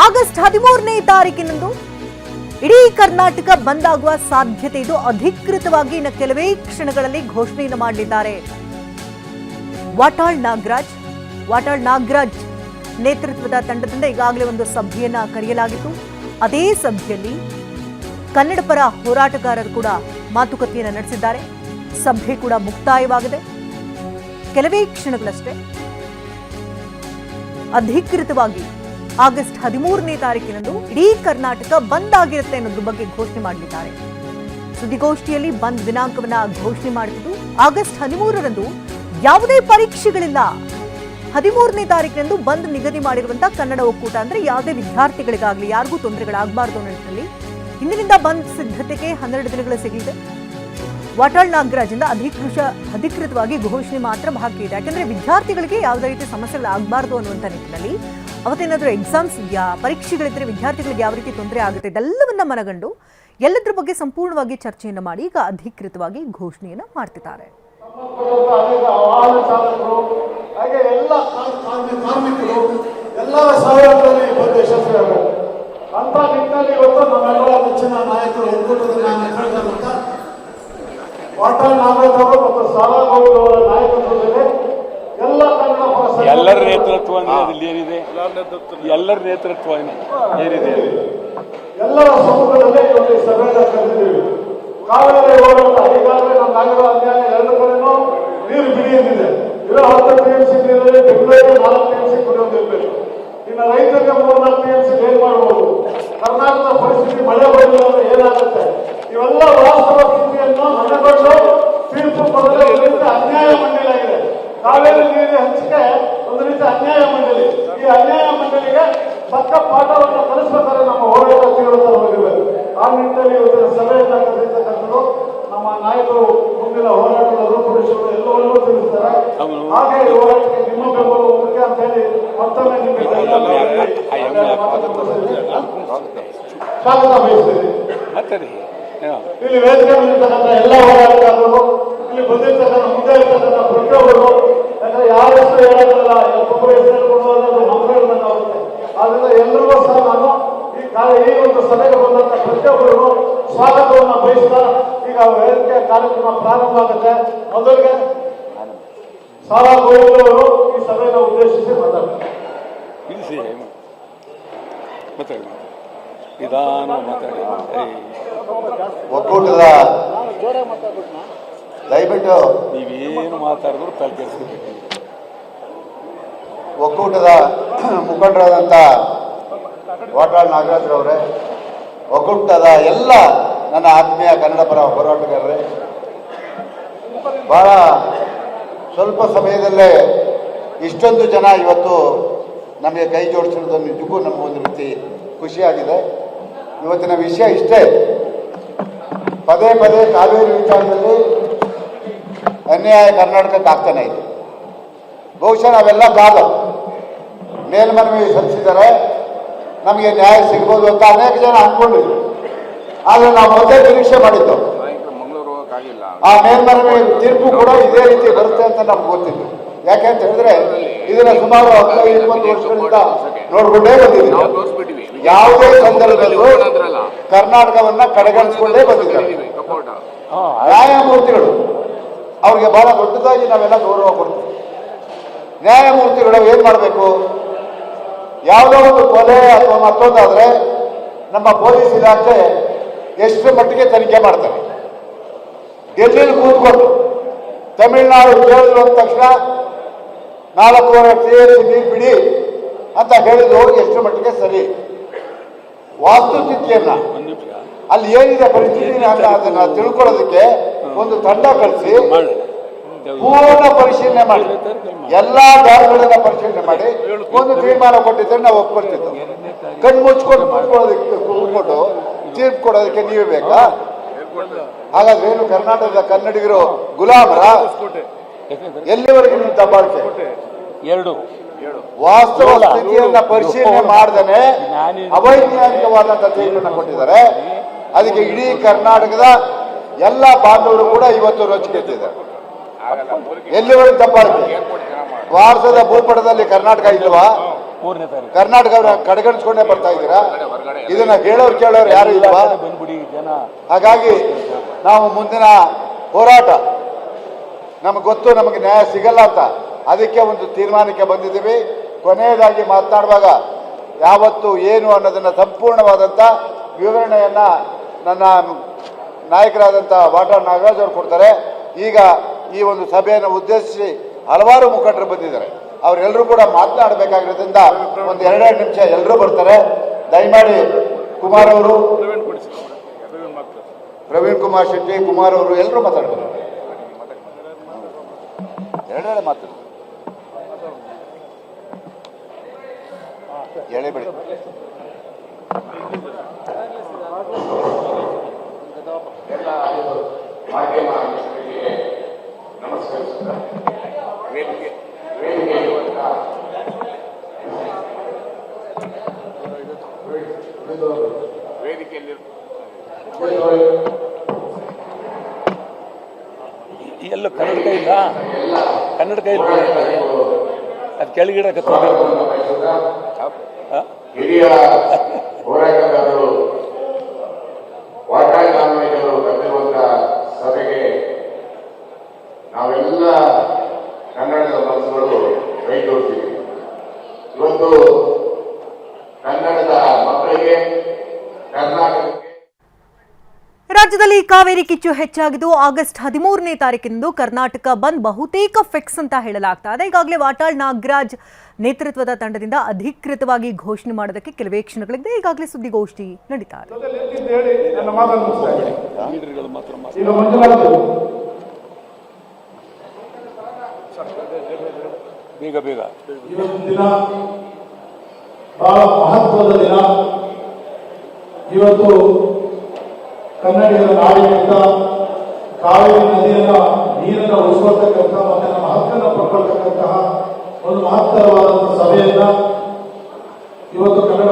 August 13ನೇ ತಾರೀಕಿನಂದು ಇಡೀ ಕರ್ನಾಟಕ ಬಂದ್ ಆಗುವ ಸಾಧ್ಯತೆ ಇದು. ಅಧಿಕೃತವಾಗಿ ಇನ್ನು ಕೆಲವೇ ಕ್ಷಣಗಳಲ್ಲಿ ಘೋಷಣೆಯನ್ನು ಮಾಡಲಿದ್ದಾರೆ ವಾಟಾಳ್ ನಾಗರಾಜ್ ನೇತೃತ್ವದ ತಂಡದಿಂದ ಈಗಾಗಲೇ ಒಂದು ಸಭೆಯನ್ನ ಕರೆಯಲಾಗಿತ್ತು. ಅದೇ ಸಭೆಯಲ್ಲಿ ಕನ್ನಡ ಪರ ಹೋರಾಟಗಾರರು ಕೂಡ ಮಾತುಕತೆಯನ್ನು ನಡೆಸಿದ್ದಾರೆ. ಸಭೆ ಕೂಡ ಮುಕ್ತಾಯವಾಗಿದೆ. ಕೆಲವೇ ಕ್ಷಣಗಳಷ್ಟೇ ಅಧಿಕೃತವಾಗಿ ಆಗಸ್ಟ್ 13ನೇ ತಾರೀಕಿನಂದು ಇಡೀ ಕರ್ನಾಟಕ ಬಂದ್ ಆಗಿರುತ್ತೆ ಅನ್ನೋದ್ರ ಬಗ್ಗೆ ಘೋಷಣೆ ಮಾಡಲಿದ್ದಾರೆ. ಸುದ್ದಿಗೋಷ್ಠಿಯಲ್ಲಿ ಬಂದ್ ದಿನಾಂಕವನ್ನ ಘೋಷಣೆ ಮಾಡುತ್ತಿದ್ದು ಆಗಸ್ಟ್ 13ರಂದು ಯಾವುದೇ ಪರೀಕ್ಷೆಗಳಿಲ್ಲ. 13ನೇ ತಾರೀಕಿನಂದು ಬಂದ್ ನಿಗದಿ ಮಾಡಿರುವಂತಹ ಕನ್ನಡ ಒಕ್ಕೂಟ ಅಂದ್ರೆ ಯಾವುದೇ ವಿದ್ಯಾರ್ಥಿಗಳಿಗಾಗಲಿ ಯಾರಿಗೂ ತೊಂದರೆಗಳಾಗಬಾರದು ಅನ್ನೋ ನಿಟ್ಟಿನಲ್ಲಿ ಇಂದಿನಿಂದ ಬಂದ್ ಸಿದ್ಧತೆಗೆ 12 ದಿನಗಳ ಸಿಗಲಿದೆ. ವಾಟಾಳ್ ನಾಗರಾಜಿಂದ ಅಧಿಕೃತವಾಗಿ ಘೋಷಣೆ ಮಾತ್ರ ಬಾಕಿ ಇದೆ. ಯಾಕಂದ್ರೆ ವಿದ್ಯಾರ್ಥಿಗಳಿಗೆ ಯಾವುದೇ ರೀತಿ ಸಮಸ್ಯೆಗಳಾಗಬಾರದು ಅನ್ನುವಂಥ ನಿಟ್ಟಿನಲ್ಲಿ ಅವತ್ತೇನಾದರೂ ಎಕ್ಸಾಮ್ಸ್ ಇದೆಯಾ, ಪರೀಕ್ಷೆಗಳಿದ್ರೆ ವಿದ್ಯಾರ್ಥಿಗಳಿಗೆ ಯಾವ ರೀತಿ ತೊಂದರೆ ಆಗುತ್ತೆ, ಇದೆಲ್ಲವನ್ನ ಮನಗಂಡು ಎಲ್ಲದರ ಬಗ್ಗೆ ಸಂಪೂರ್ಣವಾಗಿ ಚರ್ಚೆಯನ್ನು ಮಾಡಿ ಈಗ ಅಧಿಕೃತವಾಗಿ ಘೋಷಣೆಯನ್ನು ಮಾಡ್ತಿದ್ದಾರೆ. ಅಂತ ನಿಟ್ಟಿನಲ್ಲಿ ಇವತ್ತು ನಮ್ಮೆಲ್ಲರ ನೆಚ್ಚಿನ ನಾಯಕರು ವಾಟಾಳ್ ನಾಗರಾಜ್ ಅವರು ಮತ್ತು ಸಾರಾ ಗೌಡ್ ಅವರ ನಾಯಕತ್ವದಲ್ಲಿ ಎಲ್ಲರ ನೇತೃತ್ವ ಅದ್ರಲ್ಲಿ ಏನಿದೆ, ಎಲ್ಲರ ನೇತೃತ್ವ ಏನಿದೆ, ಎಲ್ಲರ ಸಮ್ಮುಖದಲ್ಲಿ ಒಂದು ಸಭೆಯನ್ನು ಕರೆದಿದ್ದೀವಿ. ಕಾವೇರಿ ಹೋರಾಟ ಈಗಾಗಲೇ ನಮ್ಮಾಗಿರೋ ಅನ್ಯಾಯ ಎರಡು ಕಡೆನೂ ನೀರು ಬಿಡಿಯಲಿದೆ. ಇರೋ 10 TMC ನೀರಲ್ಲಿ ಬೆಂಗಳೂರಿಗೆ 4 TMC ಕುಡಿಯೋದಿರ್ಬೇಕು. ಇನ್ನು ರೈತರಿಗೆ 3-4 TMC ಏನ್ ಮಾಡಬಹುದು? ಕರ್ನಾಟಕದ ಪರಿಸ್ಥಿತಿ ಮಳೆ ಬರಲಿಲ್ಲ ಅಂದ್ರೆ ಏನಾಗುತ್ತೆ? ಇವೆಲ್ಲ ವಾಸ್ತವ ಸ್ಥಿತಿಯನ್ನು ಮನಗೊಂಡು ತೀರ್ಪು ಕೊಡಲು ಇದರಿಂದ ಅನ್ಯಾಯ ಮಂಡಳಿಯಾಗಿದೆ. ಕಾವೇರಿ ನೀರಿನ ಹಂಚಿಕೆ ಒಂದು ರೀತಿ ಅನ್ಯಾಯ ಮಂಡಳಿ. ಈ ಅನ್ಯಾಯ ಮಂಡಳಿಗೆ ತಕ್ಕ ಪಾಠವನ್ನು ಕಲಿಸಬೇಕಾದ್ರೆ ನಮ್ಮ ಹೋರಾಟ ತೀವ್ರತರ ಹೋಗಿರಬೇಕು. ಆ ನಿಟ್ಟಿನಲ್ಲಿ ಇವತ್ತಿನ ಸಭೆಯಿಂದ ಕರೆದಿರ್ತಕ್ಕಂಥದ್ದು ನಮ್ಮ ನಾಯಕರು ಮುಂದಿನ ಹೋರಾಟದ ರೂಪುರೇಷೆಗಳು ಎಲ್ಲವನ್ನೂ ತಿಳಿಸ್ತಾರೆ. ಹಾಗೆ ಈ ಹೋರಾಟಕ್ಕೆ ನಿಮ್ಮ ಬೆಂಬಲ ಮುಖ್ಯ ಅಂತ ಹೇಳಿ ಮತ್ತೊಮ್ಮೆ ನಿಮಗೆ ಸ್ವಾಗತ ಬಯಸ್ತೇನೆ. ಇಲ್ಲಿ ವೇದಿಕೆ ಬಂದಿರ್ತಕ್ಕಂಥ ಎಲ್ಲ ಹೋರಾಟಗಾರರು, ಇಲ್ಲಿ ಬಂದಿರ್ತಕ್ಕಂಥ ಮುಂದೆ ಇರ್ತಕ್ಕಂಥ ಪ್ರತಿಯೊಬ್ಬರು, ಯಾಕಂದ್ರೆ ಯಾರ ಹೆಸರು ಹೇಳೋದಿಲ್ಲ, ಒಬ್ಬೊಬ್ಬರ ಹೆಸರು ಕೊಡುವುದು ಮಕ್ಕಳಿರ್ಬೇಕಾಗುತ್ತೆ. ಆದ್ರಿಂದ ಎಲ್ಲರಿಗೂ ಸಹ ನಾನು ಈ ಒಂದು ಸಭೆಗೆ ಬಂದಂತ ಪ್ರತಿಯೊಬ್ಬರಿಗೂ ಸ್ವಾಗತವನ್ನು ಬಯಸ್ತಾ ಈಗ ವೇದಿಕೆ ಕಾರ್ಯಕ್ರಮ ಪ್ರಾರಂಭ ಆಗುತ್ತೆ. ಮೊದಲಿಗೆ ಸಾರಾ ಗೋವಿಂದ್ ಅವರು ಈ ಸಭೆಯನ್ನು ಉದ್ದೇಶಿಸಿ ಮಾತಾಡ್ತಾರೆ. ಒಕ್ಕೂಟದ ದಯವಿಟ್ಟು ನೀವೇನು ಮಾತಾಡಿದ್ರು ತಲೆಕೆಡಿಸ್ಕೋಬೇಕು. ಒಕ್ಕೂಟದ ಮುಖಂಡರಾದಂಥ ವಾಟಾಳ್ ನಾಗರಾಜ್ರವರೇ, ಒಕ್ಕೂಟದ ಎಲ್ಲ ನನ್ನ ಆತ್ಮೀಯ ಕನ್ನಡ ಪರ ಹೋರಾಟಗಾರರೇ, ಬಹಳ ಸ್ವಲ್ಪ ಸಮಯದಲ್ಲೇ ಇಷ್ಟೊಂದು ಜನ ಇವತ್ತು ನಮಗೆ ಕೈ ಜೋಡಿಸಿರೋದು ನಿಜಕ್ಕೂ ನಮಗೊಂದು ರೀತಿ ಖುಷಿಯಾಗಿದೆ. ಇವತ್ತಿನ ವಿಷಯ ಇಷ್ಟೇ, ಪದೇ ಪದೇ ಕಾವೇರಿ ವಿಚಾರದಲ್ಲಿ ಅನ್ಯಾಯ ಕರ್ನಾಟಕಕ್ಕೆ ಆಗ್ತಾನೆ ಇದೆ. ಬಹುಶಃ ನಾವೆಲ್ಲ ಮೇಲ್ಮನವಿ ಸಲ್ಲಿಸಿದರೆ ನಮಗೆ ನ್ಯಾಯ ಸಿಗ್ಬೋದು ಅಂತ ಅನೇಕ ಜನ ಅಂದ್ಕೊಂಡಿದ್ರು. ಆದರೆ ನಾವು ಮೊದಲೇ ನಿರೀಕ್ಷೆ ಮಾಡಿದ್ದು ಆ ಮೇಲ್ಮನವಿ ತೀರ್ಪು ಕೂಡ ಇದೇ ರೀತಿ ಬರುತ್ತೆ ಅಂತ ನಮ್ಗೆ ಗೊತ್ತಿತ್ತು. ಯಾಕೆ ಅಂತ ಹೇಳಿದ್ರೆ ಇದನ್ನ ಸುಮಾರು 15-20 ವರ್ಷಗಳಿಂದ ನೋಡ್ಕೊಂಡೇ ಬಂದಿದ್ದೀವಿ. ಯಾವುದೇ ಸಂದರ್ಭದಲ್ಲೂ ಕರ್ನಾಟಕವನ್ನ ಕಡೆಗಣಿಸಿಕೊಂಡೇ ಬಂದಿದ್ದಾರೆ ನ್ಯಾಯಮೂರ್ತಿಗಳು. ಅವ್ರಿಗೆ ಬಹಳ ದೊಡ್ಡದಾಗಿ ನಾವೆಲ್ಲ ಗೌರವ ಕೊಡ್ತೀವಿ. ನ್ಯಾಯಮೂರ್ತಿಗಳು ಏನ್ ಮಾಡಬೇಕು? ಯಾವುದೋ ಒಂದು ಕೊಲೆ ಅಥವಾ ಮತ್ತೊಂದಾದ್ರೆ ನಮ್ಮ ಪೊಲೀಸ್ ಇಲಾಖೆ ಎಷ್ಟು ಮಟ್ಟಿಗೆ ತನಿಖೆ ಮಾಡ್ತಾರೆ. ಡೆಲ್ಲಿಲಿ ಕೂತ್ಕೊಂಡು ತಮಿಳುನಾಡು ಕೇಳಿದ್ರು ಅಂದ ತಕ್ಷಣ 4.5 TMC ನೀರು ಬಿಡಿ ಅಂತ ಹೇಳಿದ್ರು ಎಷ್ಟು ಮಟ್ಟಿಗೆ ಸರಿ? ವಾಸ್ತುಸ್ಥಿತಿಯನ್ನ ಅಲ್ಲಿ ಏನಿದೆ ಪರಿಸ್ಥಿತಿ ಅದನ್ನ ತಿಳ್ಕೊಳ್ಳೋದಕ್ಕೆ ಒಂದು ತಂಡ ಕಳಿಸಿ ಪೂರ್ಣ ಪರಿಶೀಲನೆ ಮಾಡಿ ಎಲ್ಲಾ ದಾರಿಗಳನ್ನ ಪರಿಶೀಲನೆ ಮಾಡಿ ಒಂದು ತೀರ್ಮಾನ ಕೊಟ್ಟಿದ್ರೆ ನಾವು ಒಪ್ಕೊಳ್ತಿದ್ದು. ಕಣ್ಣು ಮುಚ್ಕೊಂಡು ಕೂತ್ಕೊಂಡು ತೀರ್ಪು ಕೊಡೋದಕ್ಕೆ ನೀವೇ ಬೇಕಾ? ಹಾಗಾದ್ರೆ ಏನು ಕರ್ನಾಟಕದ ಕನ್ನಡಿಗರು ಗುಲಾಮರ? ಎಲ್ಲಿವರೆಗೆ ನಿಮ್ಮ ದಬ್ಬಾಳಿಕೆ? ವಾಸ್ತವ ಸ್ಥಿತಿಯನ್ನ ಪರಿಶೀಲನೆ ಮಾಡದೇನೆ ಅವೈಜ್ಞಾನಿಕವಾದಂತಹ ತೀರ್ಪನ್ನು ಕೊಟ್ಟಿದ್ದಾರೆ. ಅದಕ್ಕೆ ಇಡೀ ಕರ್ನಾಟಕದ ಎಲ್ಲ ಬಾಂಧವರು ಕೂಡ ಇವತ್ತು ರೊಚ್ಚಿಗೆದ್ದಿದ್ದಾರೆ. ಎಲ್ಲಿವರೆಗೆ ದಬ್ಬಾಳಿಕೆ? ಭಾರತದ ಭೂಪಟದಲ್ಲಿ ಕರ್ನಾಟಕ ಇಲ್ವಾ? 3ನೇ ತಾರೀಕು ಕರ್ನಾಟಕವನ್ನ ಕಡೆಗಣಿಸ್ಕೊಂಡೇ ಬರ್ತಾ ಇದ್ದೀರಾ. ಇದನ್ನ ಕೇಳೋರು ಕೇಳೋರು ಯಾರು ಇಲ್ವಾ? ಬಂದ್ಬಿಡಿ ಜನ. ಹಾಗಾಗಿ ನಾವು ಮುಂದಿನ ಹೋರಾಟ ನಮಗೆ ಗೊತ್ತು, ನಮಗೆ ನ್ಯಾಯ ಸಿಗಲ್ಲ ಅಂತ, ಅದಕ್ಕೆ ಒಂದು ತೀರ್ಮಾನಕ್ಕೆ ಬಂದಿದ್ದೀವಿ. ಕೊನೆಯದಾಗಿ ಮಾತನಾಡುವಾಗ ಯಾವತ್ತು ಏನು ಅನ್ನೋದನ್ನ ಸಂಪೂರ್ಣವಾದಂಥ ವಿವರಣೆಯನ್ನ ನನ್ನ ನಾಯಕರಾದಂಥ ವಾಟಾಳ್ ನಾಗರಾಜ್ ಅವರು ಕೊಡ್ತಾರೆ. ಈಗ ಈ ಒಂದು ಸಭೆಯನ್ನು ಉದ್ದೇಶಿಸಿ ಹಲವಾರು ಮುಖಂಡರು ಬಂದಿದ್ದಾರೆ. ಅವರೆಲ್ಲರೂ ಕೂಡ ಮಾತನಾಡಬೇಕಾಗಿರೋದ್ರಿಂದ ಒಂದು 2 ನಿಮಿಷ ಎಲ್ಲರೂ ಬರ್ತಾರೆ. ದಯಮಾಡಿ ಕುಮಾರ್ ಅವರು, ಪ್ರವೀಣ್ ಕುಮಾರ್ ಶೆಟ್ಟಿ, ಕುಮಾರ್ ಅವರು ಎಲ್ಲರೂ ಮಾತಾಡ್ತಾರೆ. 2 ಮಾತು ಹೇಳಬೇಡಿ. ಎಲ್ಲ ಮಾಧ್ಯಮ ಮಿತ್ರರಿಗೆ ನಮಸ್ಕರಿಸುತ್ತಾ ವೇದಿಕೆಯಲ್ಲಿ ಎಲ್ಲ ಕನ್ನಡ ಕೈಯಿಂದ ಅದು ಕೆಳಗಿಡಕ್ಕೆ ಹಿರಿಯ ಹೋರಾಟಗಾರರು ವಾಟಾಳ್ ನಾಗರಾಜ್ ಅವರು ಕರೆದಿರುವಂತ ಸಭೆಗೆ ನಾವೆಲ್ಲ ಕನ್ನಡದ ಮನಸ್ಸುಗಳು ಕೈ ಜೋಡಿಸಿದ್ದೀವಿ. ಇವತ್ತು ಕನ್ನಡದ ಮಕ್ಕಳಿಗೆ, ಕರ್ನಾಟಕಕ್ಕೆ ರಾಜ್ಯದಲ್ಲಿ ಕಾವೇರಿ ಕಿಚ್ಚು ಹೆಚ್ಚಾಗಿದ್ದು ಆಗಸ್ಟ್ 13ನೇ ತಾರೀಕಿನಂದು ಕರ್ನಾಟಕ ಬಂದ್ ಬಹುತೇಕ ಫಿಕ್ಸ್ ಅಂತ ಹೇಳಲಾಗ್ತಾ ಇದೆ. ಈಗಾಗಲೇ ವಾಟಾಳ್ ನಾಗರಾಜ್ ನೇತೃತ್ವದ ತಂಡದಿಂದ ಅಧಿಕೃತವಾಗಿ ಘೋಷಣೆ ಮಾಡೋದಕ್ಕೆ ಕೆಲವೇ ಕ್ಷಣಗಳಿಂದ ಈಗಾಗಲೇ ಸುದ್ದಿಗೋಷ್ಠಿ ನಡೀತಾ ಇದೆ. ಈಗ ಮಂಜುನಾಥ್ ಬೇಗ ಬೇಗ ಇವತ್ತಿನ ದಿನ ಬಹಳ ಮಹತ್ವದ ದಿನ. ಇವತ್ತು ಕನ್ನಡಿಗರ ನಾಡಿನಿಂದ ಕಾವೇರಿ ನದಿಯನ್ನ ನೀರನ್ನು ಉಳಿಸ್ಕೊಳ್ತಕ್ಕಂಥ ಮತ್ತೆ ನಮ್ಮ ಹಕ್ಕನ್ನು ಪಡ್ಕೊಳ್ತಕ್ಕಂತಹ ಒಂದು ಮಹತ್ತರವಾದಂತಹ ಸಭೆಯನ್ನ ಇವತ್ತು ಕನ್ನಡ